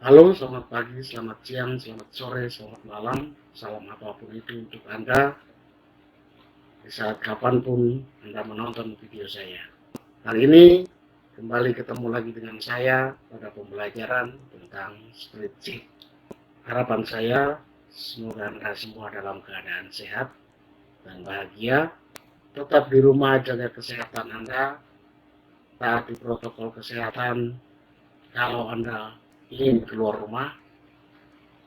Halo, selamat pagi, selamat siang, selamat sore, selamat malam, salam apapun itu untuk Anda di saat kapanpun Anda menonton video saya. Hari ini kembali ketemu lagi dengan saya pada pembelajaran tentang spreadsheet. Harapan saya semoga Anda semua dalam keadaan sehat dan bahagia, tetap di rumah jaga kesehatan Anda, taati protokol kesehatan kalau Anda ingin keluar rumah,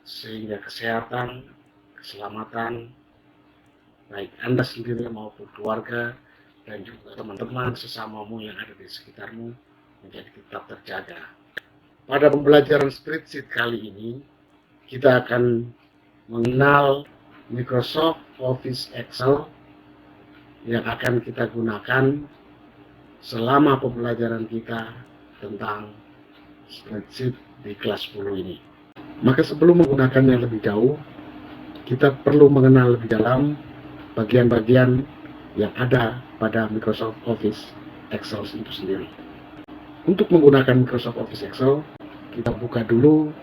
sehingga kesehatan, keselamatan baik Anda sendiri maupun keluarga dan juga teman-teman sesamamu yang ada di sekitarmu menjadi tetap terjaga. Pada pembelajaran spreadsheet kali ini, kita akan mengenal Microsoft Office Excel yang akan kita gunakan selama pembelajaran kita tentang spreadsheet di kelas 10 ini. Maka sebelum menggunakannya lebih jauh, kita perlu mengenal lebih dalam bagian-bagian yang ada pada Microsoft Office Excel itu sendiri. Untuk menggunakan Microsoft Office Excel, kita buka dulu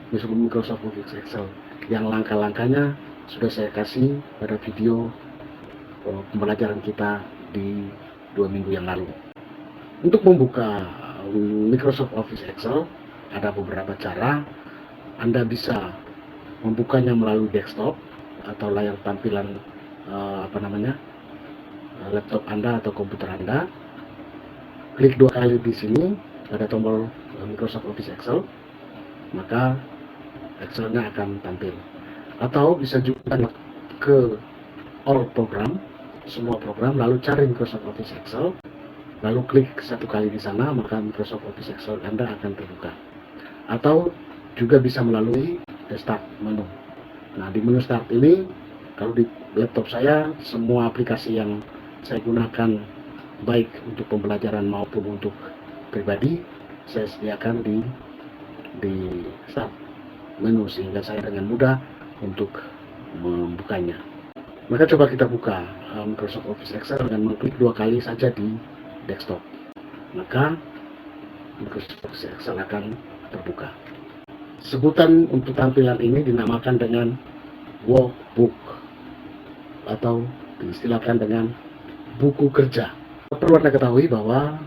Microsoft Office Excel. Yang langkah-langkahnya sudah saya kasih pada video pembelajaran kita di 2 minggu yang lalu. Untuk membuka Microsoft Office Excel, ada beberapa cara. Anda bisa membukanya melalui desktop atau layar tampilan laptop Anda atau komputer Anda. Klik 2 kali di sini, ada tombol Microsoft Office Excel, maka Excelnya akan tampil. Atau bisa juga ke all program, semua program, lalu cari Microsoft Office Excel, lalu klik 1 kali di sana, maka Microsoft Office Excel Anda akan terbuka. Atau juga bisa melalui Start menu. Nah, di menu Start ini, kalau di laptop saya, semua aplikasi yang saya gunakan baik untuk pembelajaran maupun untuk pribadi, saya sediakan di Start menu sehingga saya dengan mudah untuk membukanya. Maka coba kita buka Microsoft Office Excel dengan mengklik 2 kali saja di desktop. Maka Microsoft Office Excel akan terbuka. Sebutan untuk tampilan ini dinamakan dengan workbook atau diistilahkan dengan buku kerja. Perlu Anda ketahui bahwa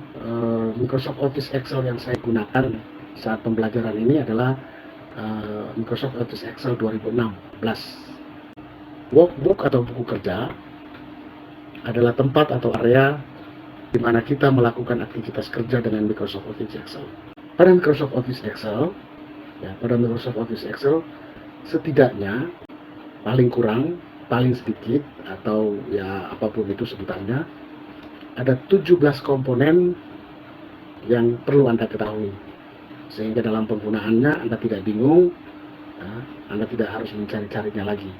Microsoft Office Excel yang saya gunakan saat pembelajaran ini adalah Microsoft Office Excel 2016. Workbook atau buku kerja adalah tempat atau area di mana kita melakukan aktivitas kerja dengan Microsoft Office Excel. Pada Microsoft Office Excel, setidaknya paling kurang, paling sedikit, atau ya apapun itu sebutannya, ada 17 komponen yang perlu Anda ketahui, sehingga dalam penggunaannya Anda tidak bingung, Anda tidak harus mencari-carinya lagi.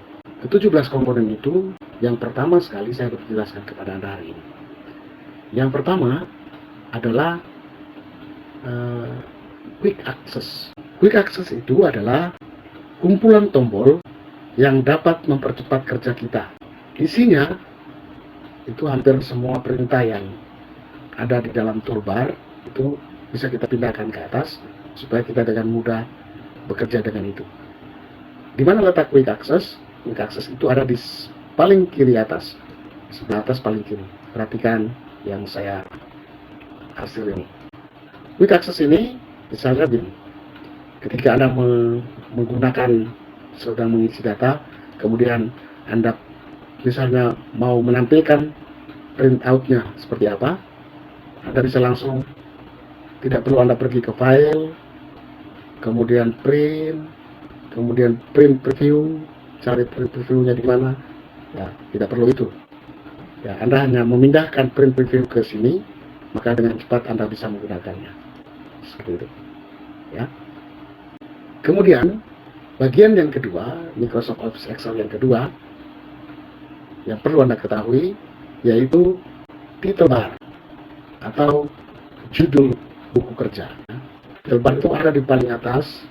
Ke-17 komponen itu, yang pertama sekali saya berjelaskan kepada Anda hari ini. Yang pertama adalah Quick Access. Quick Access itu adalah kumpulan tombol yang dapat mempercepat kerja kita. Isinya itu hampir semua perintah yang ada di dalam toolbar itu bisa kita pindahkan ke atas supaya kita dengan mudah bekerja dengan itu. Di mana letak Quick Access? Quick Access itu ada di paling kiri atas, sebelah atas paling kiri. Perhatikan yang saya hasil ini. Quick Access ini misalnya ketika Anda menggunakan sedang mengisi data, kemudian Anda misalnya mau menampilkan printout-nya seperti apa, Anda bisa langsung, tidak perlu Anda pergi ke file, kemudian print, kemudian print preview, cari print preview-nya di mana, ya tidak perlu itu. Ya, Anda hanya memindahkan print preview ke sini, maka dengan cepat Anda bisa menggunakannya. Seperti itu. Ya. Kemudian bagian yang kedua, Microsoft Office Excel yang kedua, yang perlu Anda ketahui, yaitu title bar atau judul buku kerja. Title bar itu ada di paling atas,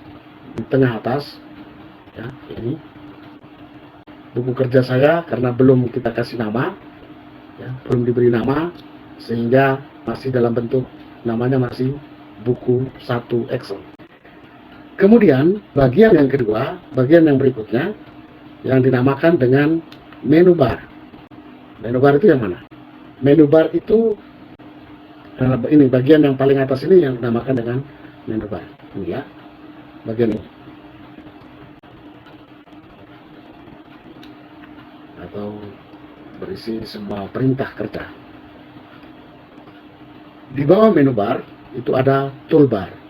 di tengah atas, ya, ini buku kerja saya karena belum kita kasih nama, ya, belum diberi nama, sehingga masih dalam bentuk namanya masih buku 1 Excel. Kemudian bagian yang kedua, bagian yang berikutnya yang dinamakan dengan menu bar. Menu bar itu yang mana? Menu bar itu ini bagian yang paling atas ini yang dinamakan dengan menu bar. Ini ya, bagian ini. Atau berisi semua perintah kerja. Di bawah menu bar itu ada toolbar.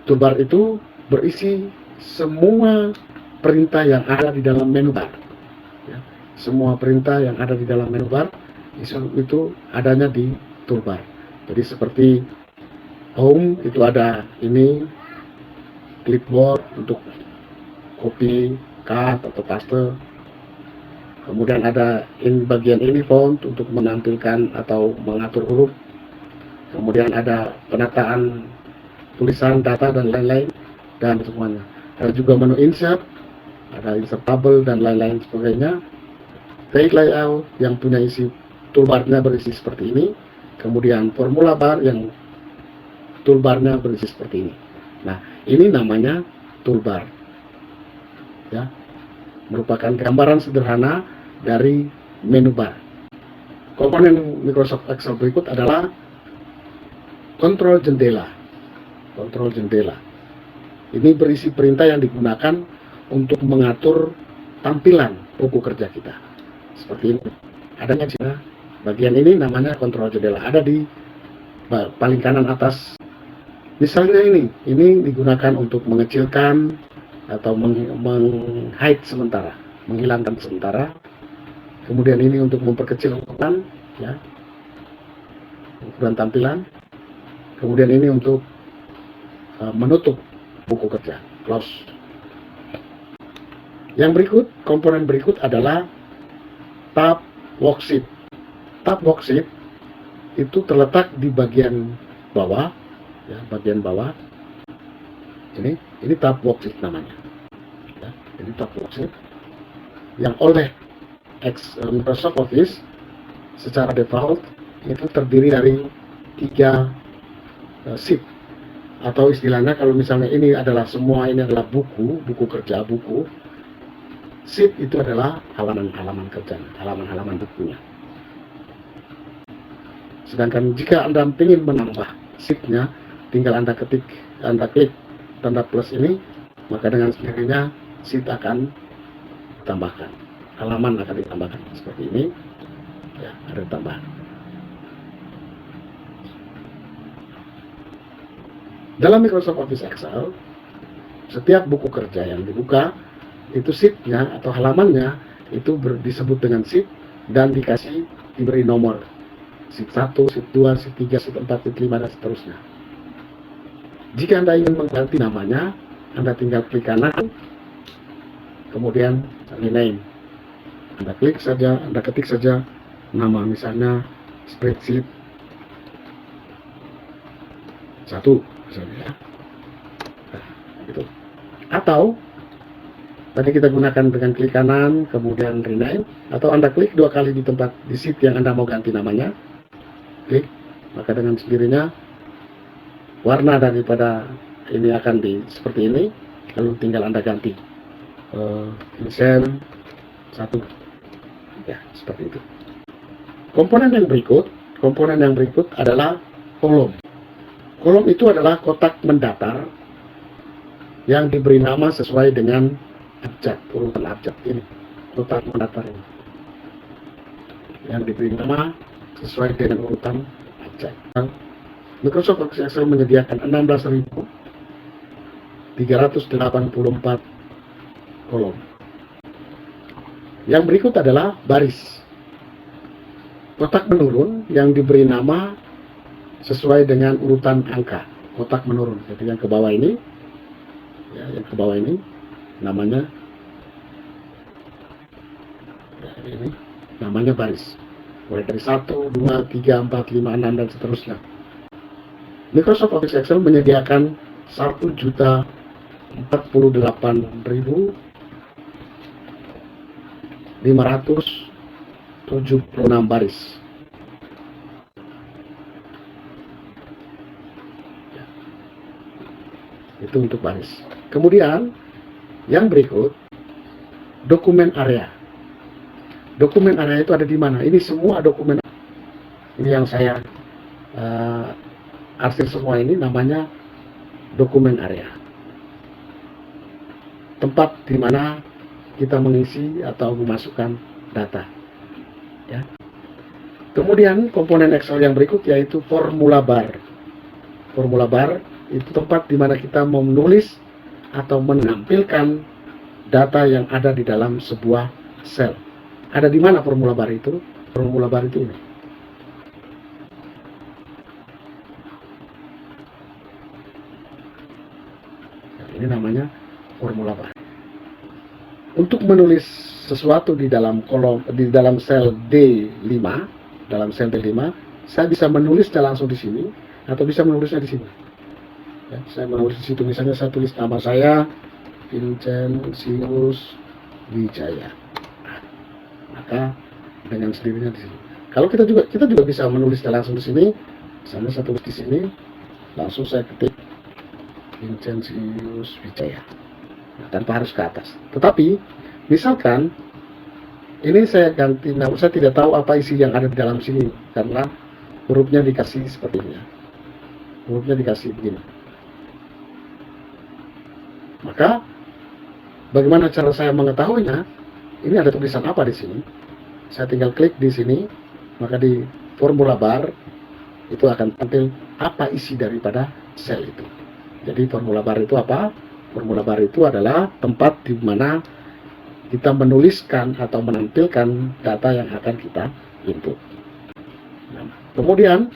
Toolbar itu berisi semua perintah yang ada di dalam menu bar. Ya, semua perintah yang ada di dalam menu bar itu adanya di toolbar. Jadi seperti home itu ada ini clipboard untuk copy, cut atau paste. Kemudian ada bagian ini font untuk menampilkan atau mengatur huruf. Kemudian ada penataan tulisan, data, dan lain-lain, dan semuanya. Ada juga menu insert, ada insert tabel, dan lain-lain sebagainya. Page layout yang punya isi toolbarnya berisi seperti ini. Kemudian formula bar yang toolbarnya berisi seperti ini. Nah, ini namanya toolbar. Ya, merupakan gambaran sederhana dari menu bar. Komponen Microsoft Excel berikut adalah kontrol jendela. Kontrol jendela. Ini berisi perintah yang digunakan untuk mengatur tampilan buku kerja kita. Seperti ini. Adanya di sana. Bagian ini namanya kontrol jendela. Ada di paling kanan atas. Misalnya ini digunakan untuk mengecilkan atau meng-hide sementara, menghilangkan sementara. Kemudian ini untuk memperkecil ukuran, ya, ukuran tampilan. Kemudian ini untuk menutup buku kerja, close. Yang berikut, komponen berikut adalah tab worksheet. Tab worksheet itu terletak di bagian bawah, ya, bagian bawah. Ini tab worksheet namanya. Ya, ini tab worksheet yang oleh Microsoft Office secara default itu terdiri dari 3 sheet, atau istilahnya kalau misalnya ini adalah semua ini adalah buku kerja, buku. Sheet itu adalah halaman-halaman kerja, halaman-halaman bukunya. Sedangkan jika Anda ingin menambah sheetnya, tinggal Anda klik tanda plus ini, maka dengan sendirinya sheet akan ditambahkan, halaman akan ditambahkan seperti ini, ya, ada tambahan. Dalam Microsoft Office Excel, setiap buku kerja yang dibuka itu sheet-nya atau halamannya itu disebut dengan sheet dan diberi nomor sheet 1, sheet 2, sheet 3, sheet 4, sheet 5, dan seterusnya. Jika Anda ingin mengganti namanya, Anda tinggal klik kanan, kemudian rename. Anda klik saja, Anda ketik saja nama, misalnya spreadsheet 1, misalnya, ya. Nah, gitu. Atau tadi kita gunakan dengan klik kanan, kemudian rename, atau Anda klik 2 kali di tempat di sheet yang Anda mau ganti namanya, klik, maka dengan sendirinya warna daripada ini akan seperti ini, lalu tinggal Anda ganti desain 1, ya, seperti itu. Komponen yang berikut adalah kolom. Kolom itu adalah kotak mendatar yang diberi nama sesuai dengan abjad, urutan abjad. Ini kotak mendatar ini yang diberi nama sesuai dengan urutan abjad. Microsoft Office Excel menyediakan 16.384 kolom. Yang berikut adalah baris. Kotak menurun yang diberi nama sesuai dengan urutan angka. Kotak menurun. Jadi yang ke bawah ini, ya, yang ke bawah ini namanya, ya, ini namanya baris. Mulai dari 1, 2, 3, 4, 5, 6, dan seterusnya. Microsoft Office Excel menyediakan 1.048.576 baris. Itu untuk baris. Kemudian yang berikut, dokumen area. Dokumen area itu ada di mana? Ini semua dokumen. Ini yang saya arsip semua ini namanya dokumen area. Tempat di mana kita mengisi atau memasukkan data. Ya. Kemudian komponen Excel yang berikut yaitu formula bar. Formula bar itu tempat di mana kita mau menulis atau menampilkan data yang ada di dalam sebuah sel. Ada di mana formula bar itu? Formula bar itu ini. Ini namanya formula bar. Untuk menulis sesuatu di dalam sel D5, saya bisa menulisnya langsung di sini atau bisa menulisnya di sini. Ya, saya menulis di situ, misalnya saya tulis nama saya Vincentius Wijaya. Maka dengan sendirinya di sini. Kalau kita juga bisa menulisnya langsung di sini. Misalnya saya tulis di sini, langsung saya ketik Vincentius Wijaya. Tanpa harus ke atas. Tetapi misalkan ini saya ganti nama, saya tidak tahu apa isi yang ada di dalam sini karena hurufnya dikasih seperti ini. Hurufnya dikasih begini. Maka bagaimana cara saya mengetahuinya? Ini ada tulisan apa di sini? Saya tinggal klik di sini, maka di formula bar itu akan tampil apa isi daripada sel itu. Jadi formula bar itu apa? Formula bar itu adalah tempat di mana kita menuliskan atau menampilkan data yang akan kita input. Nah, kemudian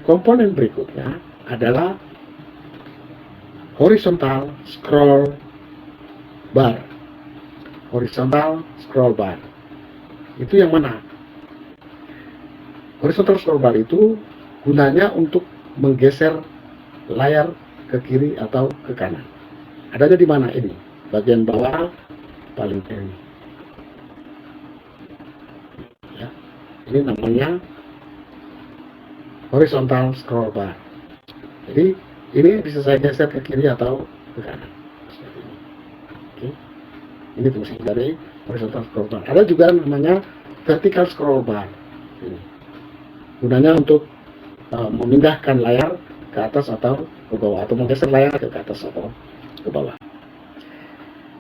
komponen berikutnya adalah horizontal scroll bar. Horizontal scroll bar. Itu yang mana? Horizontal scroll bar itu gunanya untuk menggeser layar ke kiri atau ke kanan. Adanya di mana ini? Bagian bawah paling kiri. Ya. Ini namanya horizontal scroll bar. Jadi ini bisa saya geser ke kiri atau ke kanan. Seperti ini. Oke. Ini fungsi dari horizontal scroll bar. Ada juga namanya vertical scroll bar. Ini. Gunanya untuk memindahkan layar ke atas atau ke bawah, atau menggeser layar ke atas atau ke bawah.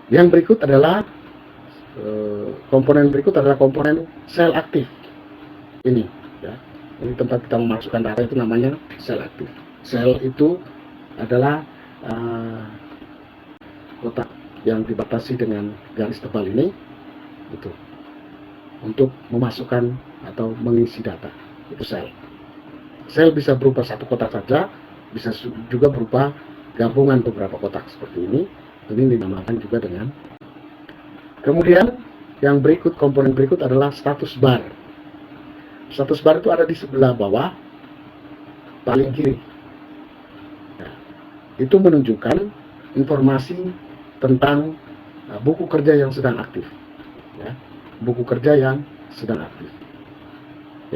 Yang berikut adalah komponen sel aktif. Ini, ya. Ini tempat kita memasukkan data itu namanya sel aktif. Sel itu adalah kotak yang dibatasi dengan garis tebal ini, itu untuk memasukkan atau mengisi data. Itu sel. Sel bisa berupa satu kotak saja, bisa juga berupa gabungan beberapa kotak seperti ini. Ini dinamakan juga dengan. Kemudian yang berikut, komponen berikut adalah status bar. Status bar itu ada di sebelah bawah paling kiri. Nah, itu menunjukkan informasi tentang buku kerja yang sedang aktif. Ya, buku kerja yang sedang aktif.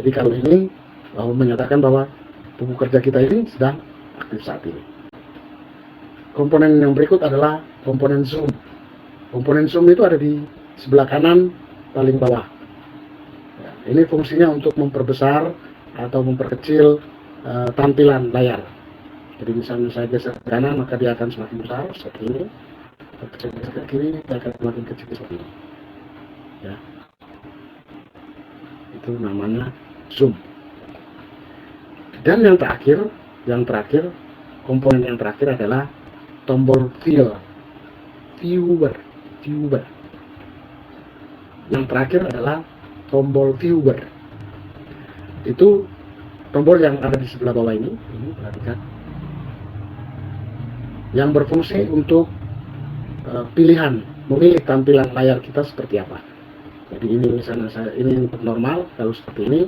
Jadi kalau ini menyatakan bahwa buku kerja kita ini sedang aktif saat ini. Komponen yang berikut adalah komponen zoom. Komponen zoom itu ada di sebelah kanan paling bawah. Ya, ini fungsinya untuk memperbesar atau memperkecil tampilan layar. Jadi misalnya saya geser ke kanan, maka dia akan semakin besar seperti ini. Geser ke kiri, dia akan semakin kecil seperti ini. Ya, itu namanya zoom. Dan yang terakhir, komponen yang terakhir adalah tombol viewer. Yang terakhir adalah tombol viewer. Itu tombol yang ada di sebelah bawah ini perhatikan. Yang berfungsi untuk memilih tampilan layar kita seperti apa. Jadi ini misalnya ini untuk normal, kalau seperti ini.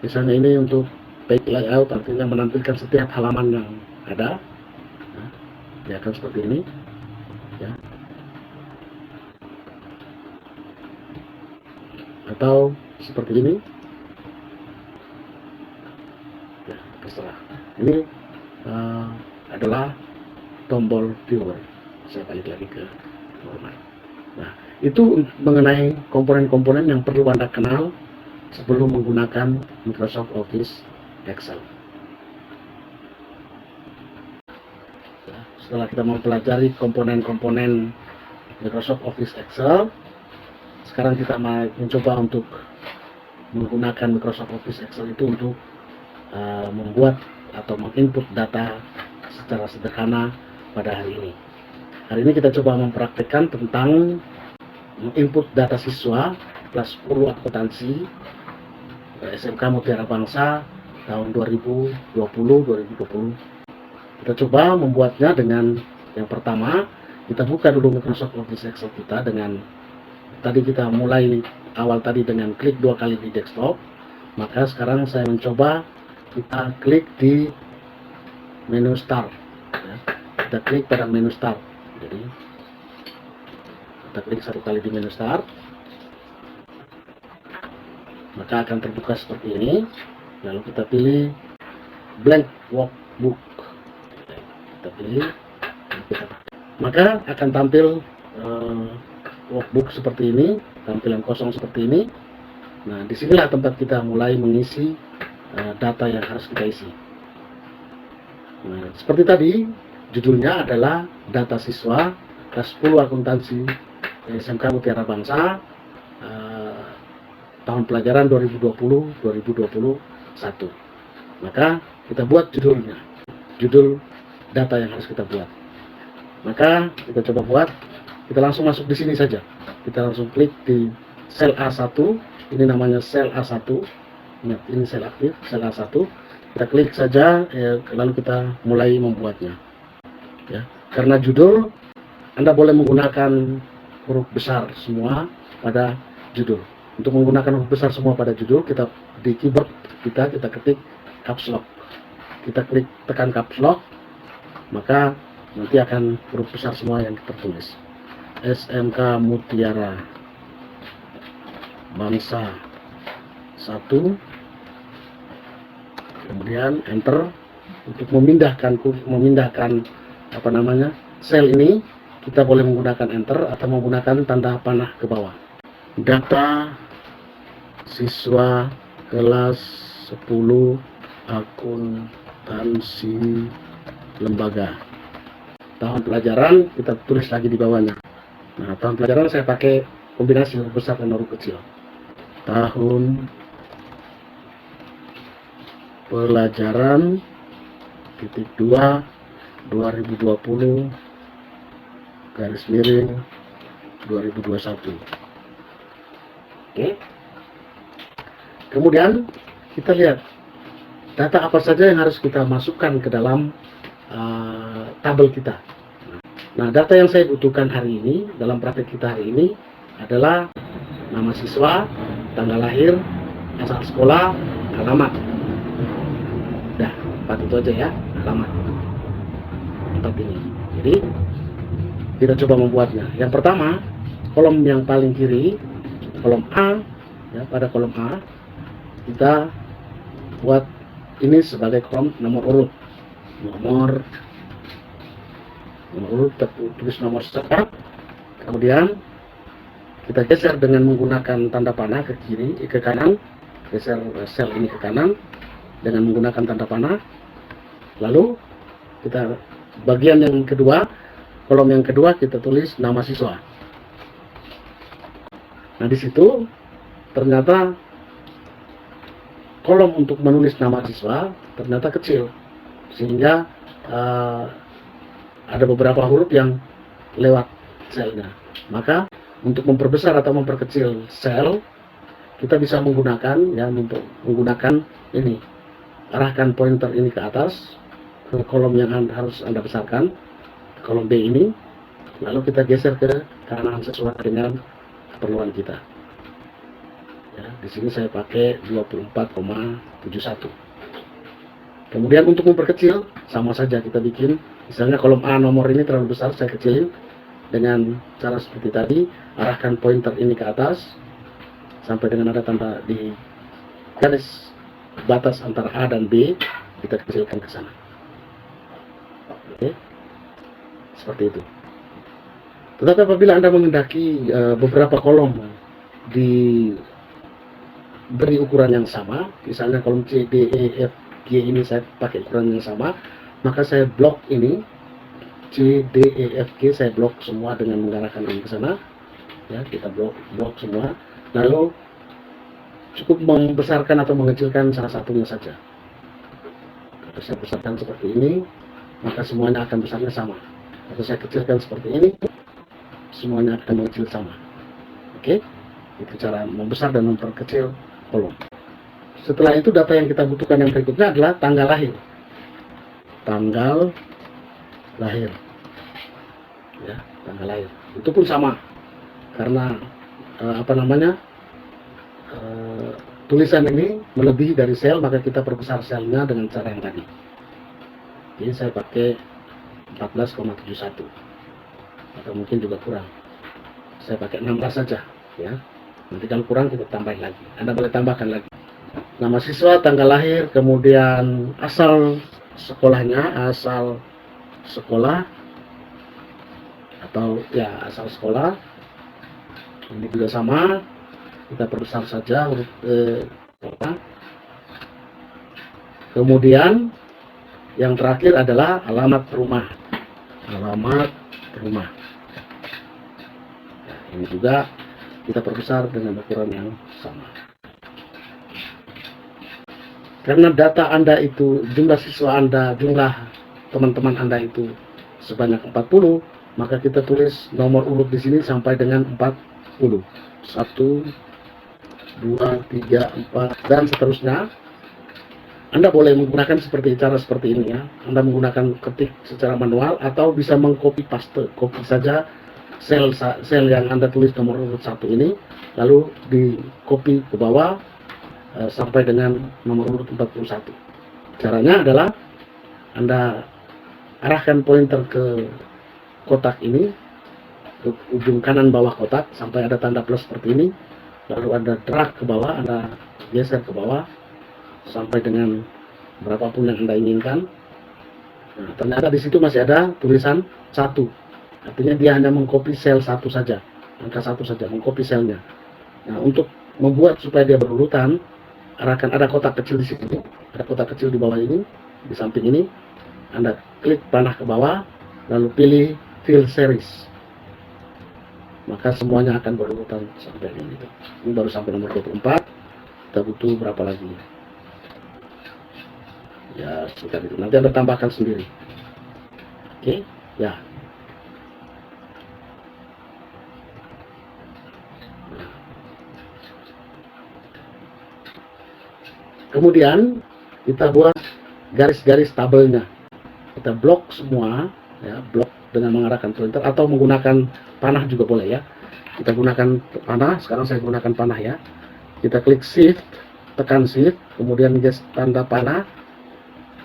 Misalnya ini untuk page layout, artinya menampilkan setiap halaman yang ada. Nah, dia akan seperti ini. Ya. Atau seperti ini. Ya, terserah. Ini adalah tombol viewer. Saya balik lagi ke format. Nah, itu mengenai komponen-komponen yang perlu Anda kenal sebelum menggunakan Microsoft Office Excel. Nah, setelah kita mempelajari komponen-komponen Microsoft Office Excel, sekarang kita mencoba untuk menggunakan Microsoft Office Excel itu untuk membuat atau menginput data secara sederhana pada hari ini. Hari ini kita coba mempraktikkan tentang menginput data siswa kelas 10 akuntansi SMK Mutiara Bangsa tahun 2020-2021. Kita coba membuatnya dengan yang pertama, kita buka dulu Microsoft Office Excel kita dengan tadi kita mulai awal tadi dengan klik 2 kali di desktop. Maka sekarang saya mencoba kita klik di menu start. Ya. Kita klik pada menu start. Jadi kita klik 1 kali di menu start, maka akan terbuka seperti ini. Lalu kita pilih blank workbook. Kita pilih, maka akan tampil workbook seperti ini, tampilan kosong seperti ini. Nah, disinilah tempat kita mulai mengisi data yang harus kita isi. Nah, seperti tadi, judulnya adalah data siswa kelas 10 akuntansi SMK Mutiara Bangsa tahun pelajaran 2020-2021. Maka kita buat judulnya, judul data yang harus kita buat. Maka kita coba buat, kita langsung masuk di sini saja. Kita langsung klik di sel A1, ini namanya sel A1. Ingat, ini sel aktif, sel A1. Kita klik saja, lalu kita mulai membuatnya. Ya, karena judul, Anda boleh menggunakan huruf besar semua pada judul. Untuk menggunakan huruf besar semua pada judul, kita di keyboard kita ketik caps lock. Kita klik tekan caps lock, maka nanti akan huruf besar semua yang tertulis. SMK Mutiara Bangsa 1, kemudian enter. Untuk memindahkan sel ini, kita boleh menggunakan enter atau menggunakan tanda panah ke bawah. Data siswa kelas 10 akuntansi lembaga tahun pelajaran, kita tulis lagi di bawahnya. Nah, tahun pelajaran saya pakai kombinasi huruf besar dan huruf kecil. Tahun pelajaran titik 2 2020 garis miring 2021. Oke. Kemudian kita lihat data apa saja yang harus kita masukkan ke dalam tabel kita. Nah, data yang saya butuhkan hari ini dalam praktek kita hari ini adalah nama siswa, tanggal lahir, asal sekolah, alamat. Dah, 4 itu aja ya, alamat. 4 ini. Jadi kita coba membuatnya. Yang pertama, kolom yang paling kiri, kolom A, ya, pada kolom A kita buat ini sebagai kolom nomor urut. Nomor urut, tulis nomor secara, kemudian kita geser dengan menggunakan tanda panah ke kiri, ke kanan, geser sel ini ke kanan dengan menggunakan tanda panah. Lalu kita bagian yang kedua, kolom yang kedua kita tulis nama siswa. Nah, di situ ternyata kolom untuk menulis nama siswa ternyata kecil, sehingga ada beberapa huruf yang lewat selnya. Maka untuk memperbesar atau memperkecil sel, kita bisa menggunakan menggunakan ini, arahkan pointer ini ke atas ke kolom yang harus Anda besarkan, kolom B ini, lalu kita geser ke kanan sesuai dengan keperluan kita. Ya, di sini saya pakai 24,71. Kemudian untuk memperkecil sama saja, kita bikin misalnya kolom A nomor ini terlalu besar, saya kecilin dengan cara seperti tadi, arahkan pointer ini ke atas sampai dengan ada tanda di garis batas antara A dan B, kita kecilkan ke sana. Oke. seperti itu. Tetapi apabila Anda menghendaki beberapa kolom diberi ukuran yang sama, misalnya kolom C, D, E, F, G ini saya pakai ukuran yang sama, maka saya blok ini C, D, E, F, G, saya blok semua dengan mengarahkan ini ke sana. Ya, kita blok semua. Lalu cukup membesarkan atau mengecilkan salah satunya saja. Kalau saya besarkan seperti ini, maka semuanya akan besarnya sama. Kalau saya kecilkan seperti ini, semuanya akan mengecil sama. Oke, itu cara membesar dan memperkecil kolom. Setelah itu data yang kita butuhkan yang berikutnya adalah tanggal lahir. Tanggal lahir, ya, tanggal lahir. Itu pun sama, karena tulisan ini melebihi dari sel, maka kita perbesar selnya dengan cara yang tadi. Jadi saya pakai 14,71, atau mungkin juga kurang. Saya pakai 16 saja, ya. Nanti kalau kurang kita tambahin lagi. Anda boleh tambahkan lagi. Nama siswa, tanggal lahir, kemudian asal sekolahnya, asal sekolah, atau ya asal sekolah. Ini juga sama, kita perbesar saja huruf kemudian yang terakhir adalah alamat rumah. Alamat rumah. Nah, ini juga kita perbesar dengan ukuran yang sama. Karena data Anda itu, jumlah siswa Anda, jumlah teman-teman Anda itu sebanyak 40, maka kita tulis nomor urut di sini sampai dengan 40. 1, 2, 3, 4, dan seterusnya. Anda boleh menggunakan cara seperti ini, ya. Anda menggunakan ketik secara manual atau bisa mengcopy paste, copy saja sel yang Anda tulis nomor urut 1 ini, lalu di copy ke bawah sampai dengan nomor urut 41. Caranya adalah Anda arahkan pointer ke kotak ini, ke ujung kanan bawah kotak sampai ada tanda plus seperti ini, lalu Anda drag ke bawah, Anda geser ke bawah sampai dengan berapapun yang Anda inginkan. Nah, ternyata di situ masih ada tulisan 1, artinya dia hanya mengcopy sel 1 saja, angka 1 saja, mengcopy selnya. Nah, untuk membuat supaya dia berurutan, arahkan, ada kotak kecil di sini, ada kotak kecil di bawah ini, di samping ini. Anda klik panah ke bawah, lalu pilih fill series, maka semuanya akan berurutan sampai ini. Ini baru sampai nomor 24. Kita butuh berapa lagi? Ya, sekitar itu. Nanti Anda tambahkan sendiri. Oke, ya. Kemudian kita buat garis-garis tabelnya. Kita blok semua, ya, blok dengan mengarahkan pointer atau menggunakan panah juga boleh, ya. Kita gunakan panah. Sekarang saya gunakan panah, ya. Kita klik shift, tekan shift, kemudian tanda panah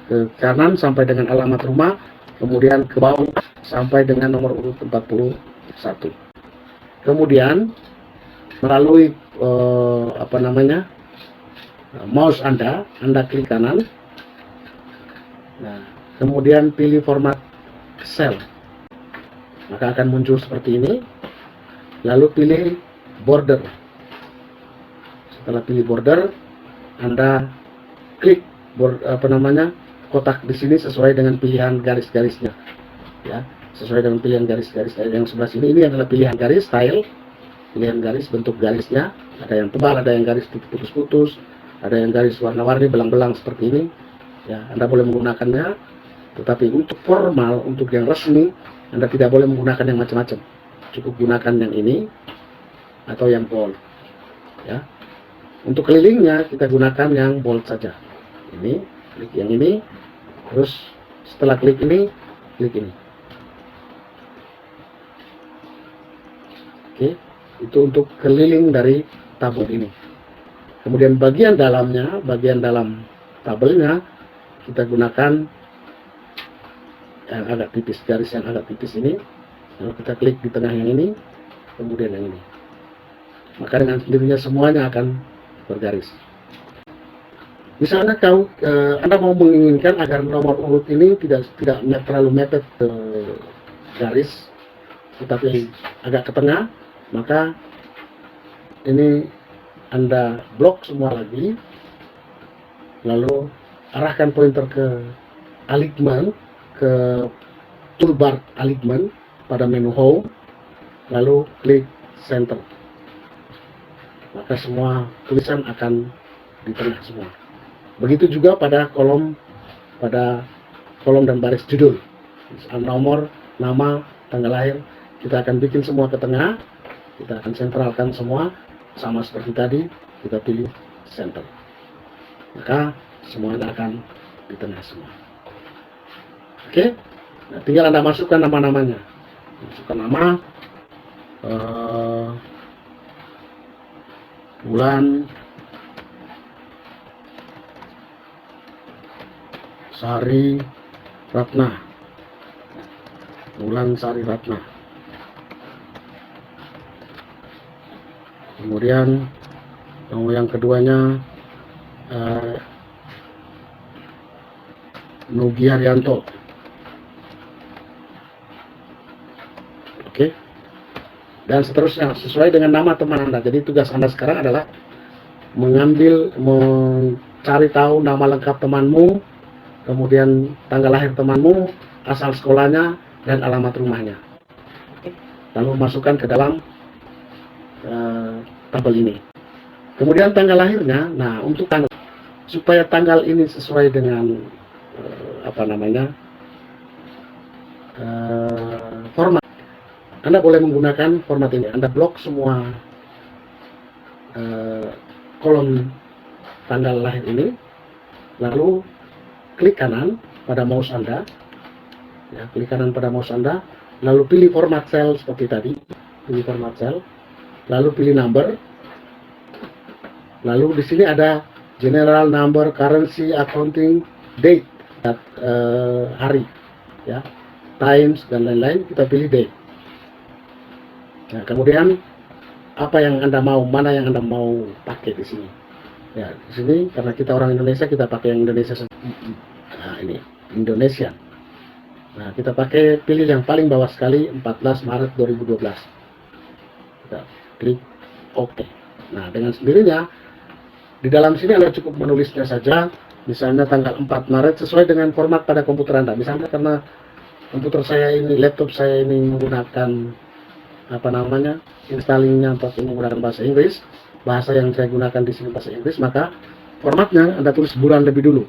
ke kanan sampai dengan alamat rumah, kemudian ke bawah sampai dengan nomor urut 41. Kemudian melalui mouse Anda klik kanan. Nah, kemudian pilih format cell, maka akan muncul seperti ini. Lalu pilih border. Setelah pilih border, Anda klik kotak di sini sesuai dengan pilihan garis-garisnya, ya, sesuai dengan pilihan garis-garis yang sebelah sini. Ini adalah pilihan garis style, pilihan garis bentuk garisnya. Ada yang tebal, ada yang garis putus-putus, ada yang garis warna-warni belang-belang seperti ini, ya. Anda boleh menggunakannya, tetapi untuk formal, untuk yang resmi, Anda tidak boleh menggunakan yang macam-macam. Cukup gunakan yang ini atau yang bold, ya. Untuk kelilingnya kita gunakan yang bold saja. Ini, klik yang ini, terus setelah klik ini, klik ini. Oke, itu untuk keliling dari tabel ini. Kemudian bagian dalamnya, bagian dalam tabelnya, kita gunakan yang agak tipis, garis yang agak tipis ini. Lalu kita klik di tengah yang ini, kemudian yang ini. Maka dengan sendirinya semuanya akan bergaris. Misalnya Anda mau menginginkan agar nomor urut ini tidak terlalu mepet ke garis, tetapi agak ke tengah, maka ini Anda blok semua lagi, lalu arahkan pointer ke alignment, ke toolbar alignment pada menu home, lalu klik center. Maka semua tulisan akan di tengah semua. Begitu juga pada kolom dan baris judul, nomor, nama, tanggal lahir, kita akan bikin semua ke tengah, kita akan sentralkan semua, sama seperti tadi, kita pilih center. Maka semuanya akan di tengah semua. Oke, nah, tinggal Anda masukkan nama-namanya. Masukkan nama, bulan, Sari Ratna, bulan Sari Ratna. Kemudian yang keduanya Nugi Haryanto. Oke. Dan seterusnya sesuai dengan nama teman Anda. Jadi tugas Anda sekarang adalah mencari tahu nama lengkap temanmu, kemudian tanggal lahir temanmu, asal sekolahnya, dan alamat rumahnya. Lalu masukkan ke dalam tabel ini. Kemudian tanggal lahirnya, nah untuk tanggal, supaya tanggal ini sesuai dengan format, Anda boleh menggunakan format ini. Anda blok semua kolom tanggal lahir ini, lalu klik kanan pada mouse Anda, ya, klik kanan pada mouse Anda, lalu pilih format cell seperti tadi, pilih format cell, lalu pilih number, lalu di sini ada general, number, currency, accounting, date, hari, ya, times dan lain-lain, kita pilih date. Nah, kemudian apa yang Anda mau, mana yang Anda mau pakai di sini? Ya, di sini karena kita orang Indonesia, kita pakai yang Indonesia. Nah, ini Indonesia. Nah, kita pakai, pilih yang paling bawah sekali, 14 Maret 2012. Kita klik OK. Nah, dengan sendirinya di dalam sini Anda cukup menulisnya saja, misalnya tanggal 4 Maret sesuai dengan format pada komputer Anda. Misalnya karena komputer saya ini, laptop saya ini menggunakan installingnya menggunakan bahasa Inggris, bahasa yang saya gunakan di sini bahasa Inggris, maka formatnya Anda tulis bulan lebih dulu.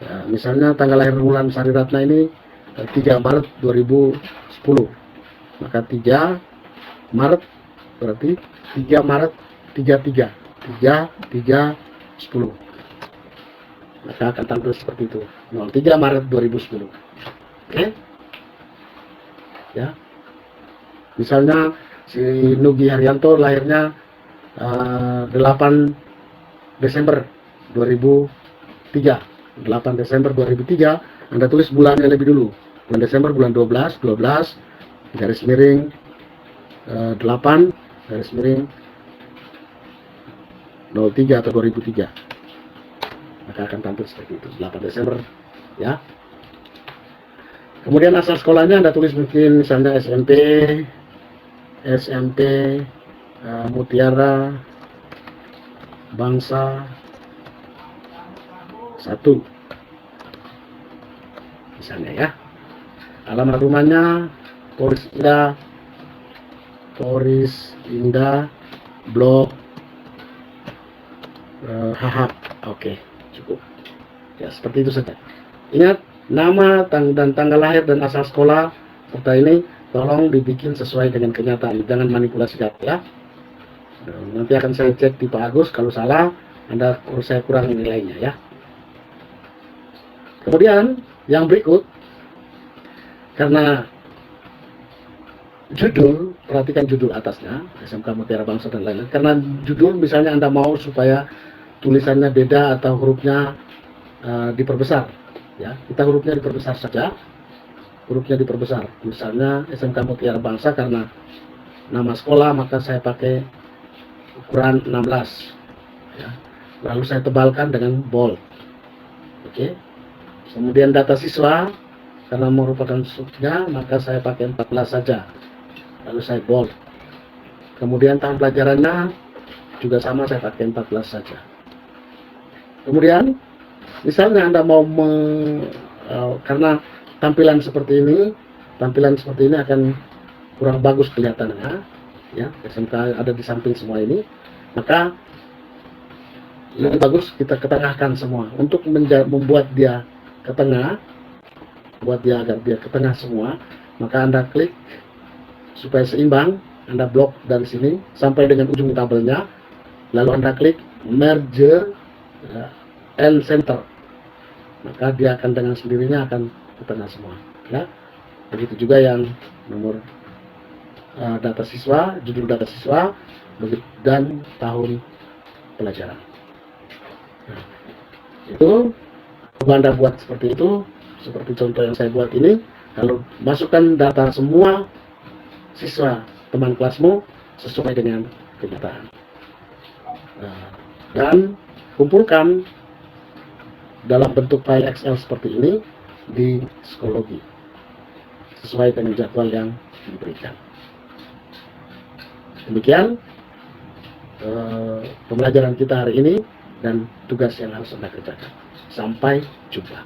Ya, misalnya tanggal lahir bulan Sari Ratna ini 3 Maret 2010, maka 3 Maret berarti 3 Maret 33 10, maka akan tampil seperti itu, 03 Maret 2010. Oke, ya. Misalnya si Nugi Haryanto lahirnya 8 Desember 2003. 8 Desember 2003, Anda tulis bulannya lebih dulu. Bulan Desember, bulan 12, garis miring 8, garis miring 03 atau 2003. Maka akan tampil seperti itu, 8 Desember, ya. Kemudian asal sekolahnya Anda tulis mungkin misalnya SMP Mutiara Bangsa 1, misalnya, ya. Alamat rumahnya Poris Indah Blok Hahap. Oke, cukup. Ya, seperti itu saja. Ingat, nama dan tanggal lahir dan asal sekolah serta ini tolong dibikin sesuai dengan kenyataan, jangan manipulasi data, ya. Nanti akan saya cek di Pak Agus, kalau salah saya kurangi nilainya, ya. Kemudian yang berikut, karena judul, perhatikan judul atasnya, SMK Mutiara Bangsa dan lain-lain. Karena judul misalnya Anda mau supaya tulisannya beda atau hurufnya diperbesar, ya, kita hurufnya diperbesar saja, hurufnya diperbesar. Misalnya SMK Mutiara Bangsa, karena nama sekolah maka saya pakai ukuran 16, ya. Lalu saya tebalkan dengan bold. Oke. Kemudian data siswa karena merupakan struknya, maka saya pakai 14 saja, lalu saya bold. Kemudian tahun pelajarannya juga sama, saya pakai 14 saja. Kemudian misalnya Anda mau karena tampilan seperti ini akan kurang bagus kelihatannya, ya, SMK ada di samping semua ini, maka lebih bagus kita ketengahkan semua. Untuk membuat dia ke tengah, agar dia ke tengah semua, maka Anda klik supaya seimbang, Anda blok dari sini sampai dengan ujung tabelnya, lalu Anda klik merge and center, maka dia akan dengan sendirinya akan ke tengah semua, ya. Begitu juga yang nomor data siswa, judul data siswa, dan tahun pelajaran. Nah, itu coba Anda buat seperti itu, seperti contoh yang saya buat ini. Kalau masukkan data semua siswa teman kelasmu sesuai dengan kenyataan, dan kumpulkan dalam bentuk file Excel seperti ini di psikologi sesuai dengan jadwal yang diberikan. Demikian pembelajaran kita hari ini dan tugas yang harus Anda kerjakan. Sampai jumpa.